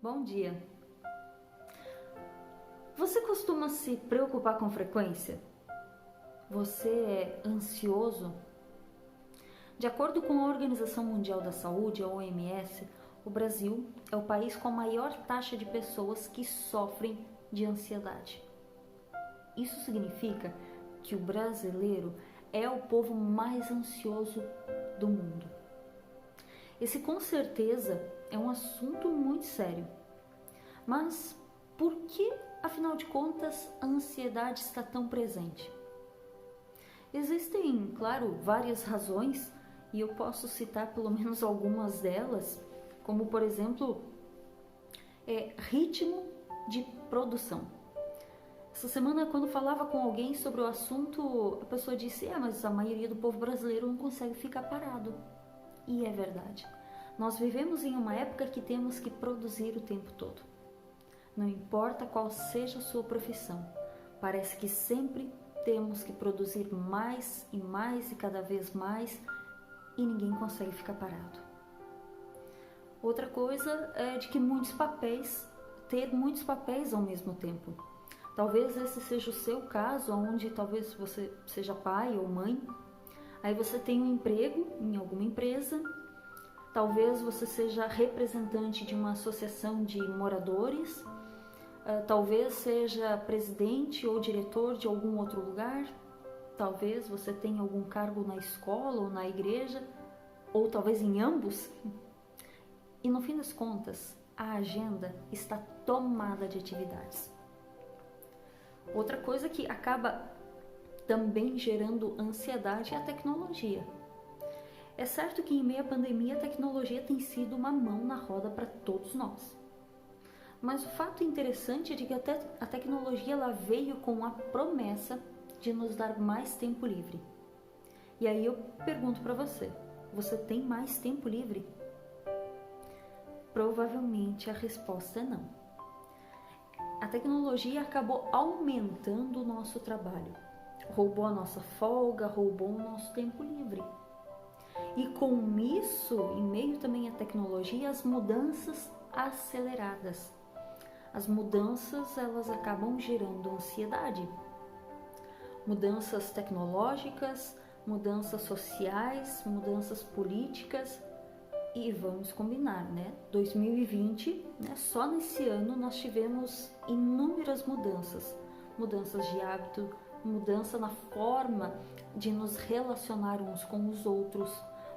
Bom dia. Você costuma se preocupar com frequência? Você é ansioso? De acordo com a Organização Mundial da Saúde, a OMS, o Brasil é o país com a maior taxa de pessoas que sofrem de ansiedade. Isso significa que o brasileiro é o povo mais ansioso do mundo. Esse com certeza é um assunto muito sério. Mas por que, afinal de contas, a ansiedade está tão presente? Existem, claro, várias razões e eu posso citar pelo menos algumas delas, como por exemplo, ritmo de produção. Essa semana, quando falava com alguém sobre o assunto, a pessoa disse: mas a maioria do povo brasileiro não consegue ficar parado. E é verdade. Nós vivemos em uma época que temos que produzir o tempo todo. Não importa qual seja a sua profissão, parece que sempre temos que produzir mais e cada vez mais e ninguém consegue ficar parado. Outra coisa é de que ter muitos papéis ao mesmo tempo. Talvez esse seja o seu caso, onde talvez você seja pai ou mãe, aí você tem um emprego em alguma empresa, talvez você seja representante de uma associação de moradores, talvez seja presidente ou diretor de algum outro lugar, talvez você tenha algum cargo na escola ou na igreja, ou talvez em ambos. E no fim das contas, a agenda está tomada de atividades. Outra coisa que acaba também gerando ansiedade é a tecnologia. É certo que em meio à pandemia a tecnologia tem sido uma mão na roda para todos nós. Mas o fato interessante é de que a tecnologia ela veio com a promessa de nos dar mais tempo livre. E aí eu pergunto para você, você tem mais tempo livre? Provavelmente a resposta é não. A tecnologia acabou aumentando o nosso trabalho, roubou a nossa folga, roubou o nosso tempo livre. E com isso, em meio também à tecnologia, as mudanças aceleradas. As mudanças, elas acabam gerando ansiedade. Mudanças tecnológicas, mudanças sociais, mudanças políticas. E vamos combinar, né? 2020, só nesse ano nós tivemos inúmeras mudanças. Mudanças de hábito, mudança na forma de nos relacionar uns com os outros,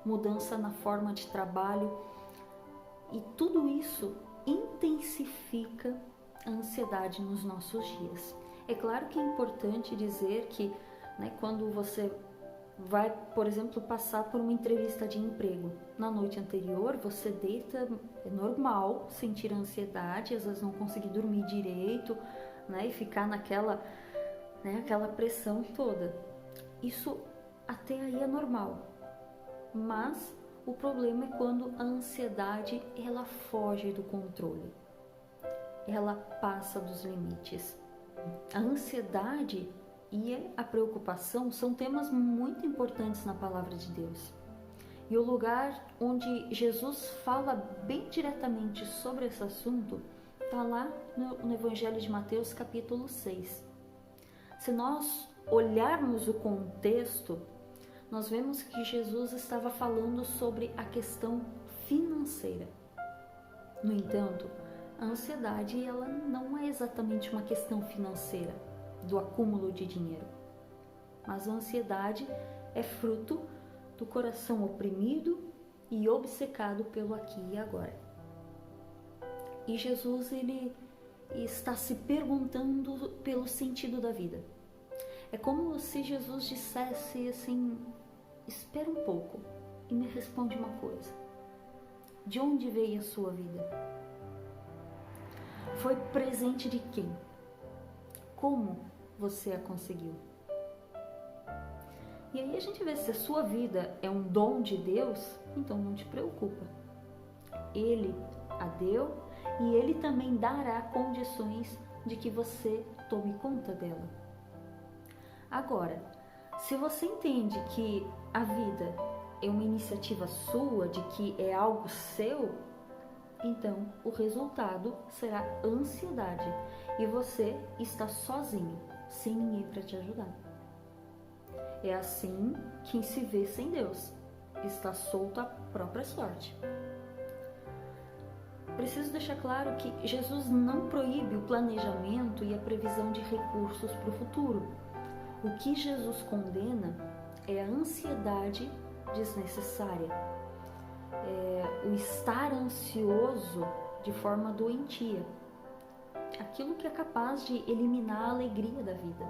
mudança na forma de trabalho. E tudo isso intensifica a ansiedade nos nossos dias. É claro que é importante dizer que, quando você vai, por exemplo, passar por uma entrevista de emprego, na noite anterior você deita, é normal sentir ansiedade, às vezes não conseguir dormir direito, e ficar naquela, aquela pressão toda. Isso até aí é normal, mas o problema é quando a ansiedade ela foge do controle, ela passa dos limites. A ansiedade e a preocupação são temas muito importantes na palavra de Deus. E o lugar onde Jesus fala bem diretamente sobre esse assunto está lá no Evangelho de Mateus, capítulo 6. Se nós olharmos o contexto, nós vemos que Jesus estava falando sobre a questão financeira. No entanto, a ansiedade ela não é exatamente uma questão financeira, do acúmulo de dinheiro. Mas a ansiedade é fruto do coração oprimido e obcecado pelo aqui e agora. E Jesus ele está se perguntando pelo sentido da vida. É como se Jesus dissesse assim: espera um pouco e me responde uma coisa. De onde veio a sua vida? Foi presente de quem? Como você a conseguiu? E aí a gente vê se a sua vida é um dom de Deus, então não te preocupa. Ele a deu e Ele também dará condições de que você tome conta dela. Agora, se você entende que a vida é uma iniciativa sua, de que é algo seu, então o resultado será ansiedade e você está sozinho, sem ninguém para te ajudar. É assim quem se vê sem Deus, está solto à própria sorte. Preciso deixar claro que Jesus não proíbe o planejamento e a previsão de recursos para o futuro. O que Jesus condena é a ansiedade desnecessária, o estar ansioso de forma doentia, aquilo que é capaz de eliminar a alegria da vida.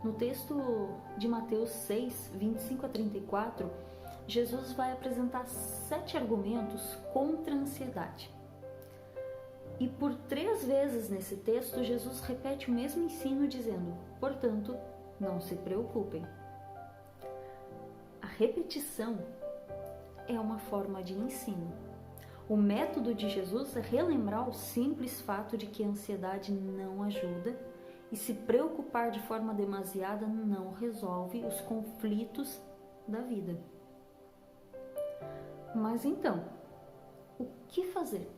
No texto de Mateus 6, 25 a 34, Jesus vai apresentar 7 argumentos contra a ansiedade. E por 3 vezes nesse texto, Jesus repete o mesmo ensino dizendo: portanto, não se preocupem. A repetição é uma forma de ensino. O método de Jesus é relembrar o simples fato de que a ansiedade não ajuda e se preocupar de forma demasiada não resolve os conflitos da vida. Mas então, o que fazer?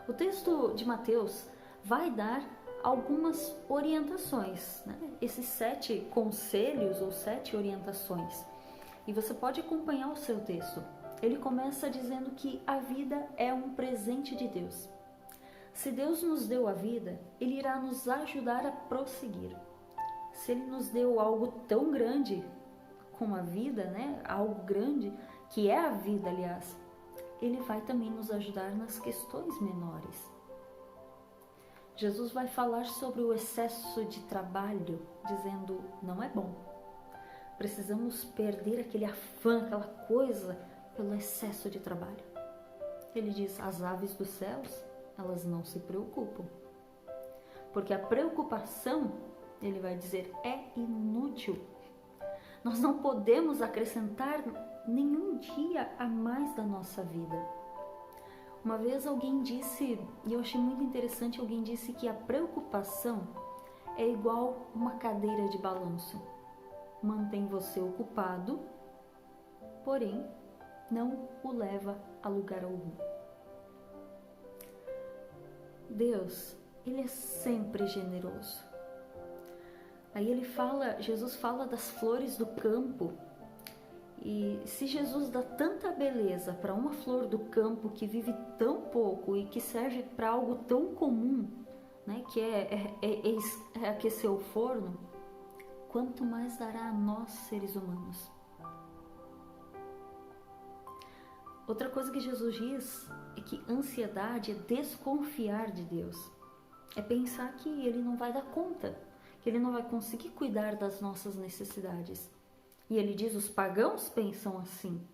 O texto de Mateus vai dar algumas orientações, né? Esses 7 conselhos ou 7 orientações. E você pode acompanhar o seu texto. Ele começa dizendo que a vida é um presente de Deus. Se Deus nos deu a vida, Ele irá nos ajudar a prosseguir. Se Ele nos deu algo tão grande como a vida, né? Algo grande, que é a vida, aliás, Ele vai também nos ajudar nas questões menores. Jesus vai falar sobre o excesso de trabalho, dizendo: não é bom. Precisamos perder aquele afã, aquela coisa, pelo excesso de trabalho. Ele diz: as aves dos céus, elas não se preocupam. Porque a preocupação, ele vai dizer, é inútil. Nós não podemos acrescentar nenhum dia a mais da nossa vida. Uma vez alguém disse, e eu achei muito interessante, alguém disse que a preocupação é igual uma cadeira de balanço. Mantém você ocupado, porém não o leva a lugar algum. Deus, Ele é sempre generoso. Aí Jesus fala das flores do campo. E se Jesus dá tanta beleza para uma flor do campo que vive tão pouco e que serve para algo tão comum, né, que é aquecer o forno, quanto mais dará a nós, seres humanos? Outra coisa que Jesus diz é que ansiedade é desconfiar de Deus. É pensar que Ele não vai dar conta, que Ele não vai conseguir cuidar das nossas necessidades. E Ele diz, os pagãos pensam assim.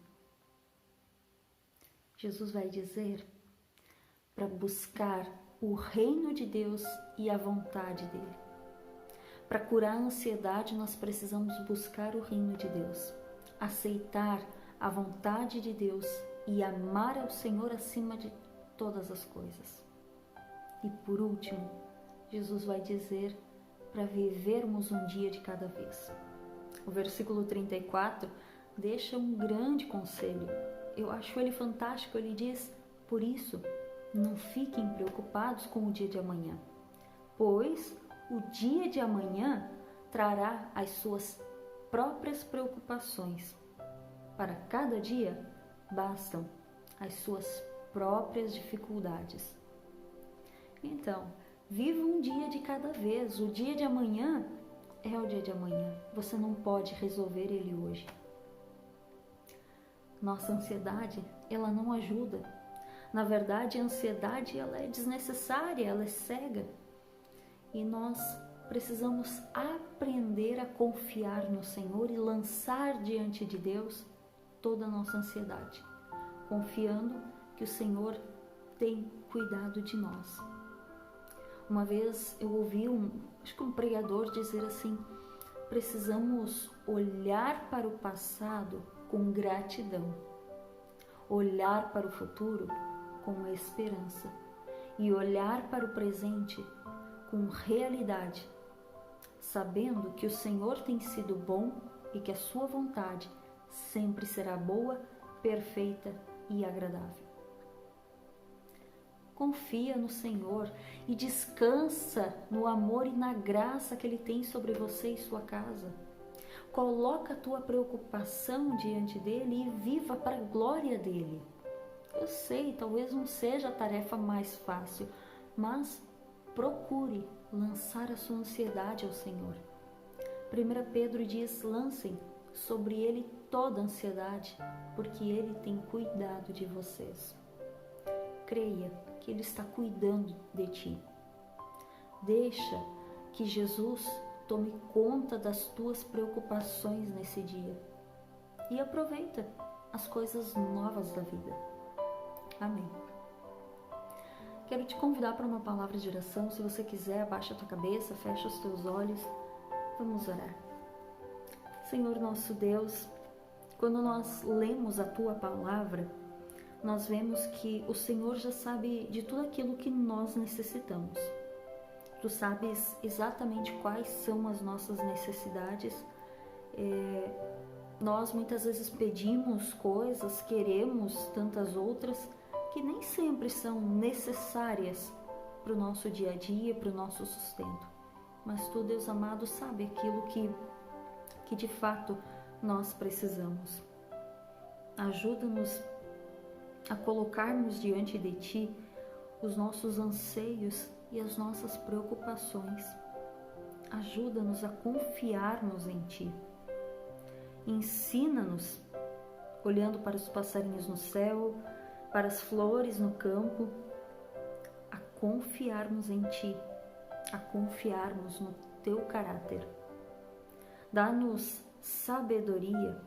Jesus vai dizer para buscar o reino de Deus e a vontade dEle. Para curar a ansiedade, nós precisamos buscar o reino de Deus, aceitar a vontade de Deus e amar ao Senhor acima de todas as coisas. E por último, Jesus vai dizer para vivermos um dia de cada vez. O versículo 34 deixa um grande conselho. Eu acho ele fantástico. Ele diz: por isso, não fiquem preocupados com o dia de amanhã, pois o dia de amanhã trará as suas próprias preocupações. Para cada dia bastam as suas próprias dificuldades. Então, viva um dia de cada vez. O dia de amanhã é o dia de amanhã. Você não pode resolver ele hoje. Nossa ansiedade, ela não ajuda. Na verdade, a ansiedade, ela é desnecessária, ela é cega. E nós precisamos aprender a confiar no Senhor e lançar diante de Deus toda a nossa ansiedade, confiando que o Senhor tem cuidado de nós. Uma vez eu ouvi um pregador dizer assim: precisamos olhar para o passado com gratidão, olhar para o futuro com esperança e olhar para o presente com realidade, sabendo que o Senhor tem sido bom e que a sua vontade sempre será boa, perfeita e agradável. Confia no Senhor e descansa no amor e na graça que Ele tem sobre você e sua casa. Coloca a tua preocupação diante dEle e viva para a glória dEle. Eu sei, talvez não seja a tarefa mais fácil, mas procure lançar a sua ansiedade ao Senhor. 1 Pedro diz: lancem sobre Ele toda a ansiedade, porque Ele tem cuidado de vocês. Creia que Ele está cuidando de ti. Deixa que Jesus tome conta das tuas preocupações nesse dia e aproveita as coisas novas da vida. Amém. Quero te convidar para uma palavra de oração. Se você quiser, abaixa a tua cabeça, fecha os teus olhos. Vamos orar. Senhor nosso Deus, quando nós lemos a tua palavra, nós vemos que o Senhor já sabe de tudo aquilo que nós necessitamos. Tu sabes exatamente quais são as nossas necessidades. Nós muitas vezes pedimos coisas, queremos tantas outras que nem sempre são necessárias para o nosso dia a dia, para o nosso sustento. Mas Tu, Deus amado, sabe aquilo que de fato nós precisamos. Ajuda-nos a colocarmos diante de Ti os nossos anseios e as nossas preocupações. Ajuda-nos a confiarmos em Ti. Ensina-nos, olhando para os passarinhos no céu, para as flores no campo, a confiarmos em Ti, a confiarmos no Teu caráter. Dá-nos sabedoria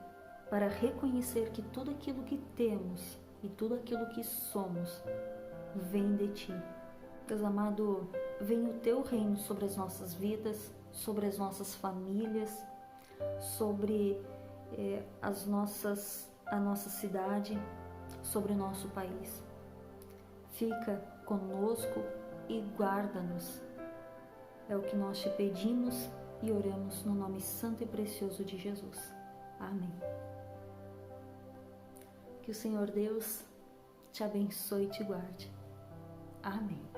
para reconhecer que tudo aquilo que temos e tudo aquilo que somos vem de Ti. Deus amado, venha o Teu reino sobre as nossas vidas, sobre as nossas famílias, sobre a nossa cidade, sobre o nosso país. Fica conosco e guarda-nos. É o que nós te pedimos e oramos no nome santo e precioso de Jesus. Amém. Que o Senhor Deus te abençoe e te guarde. Amém.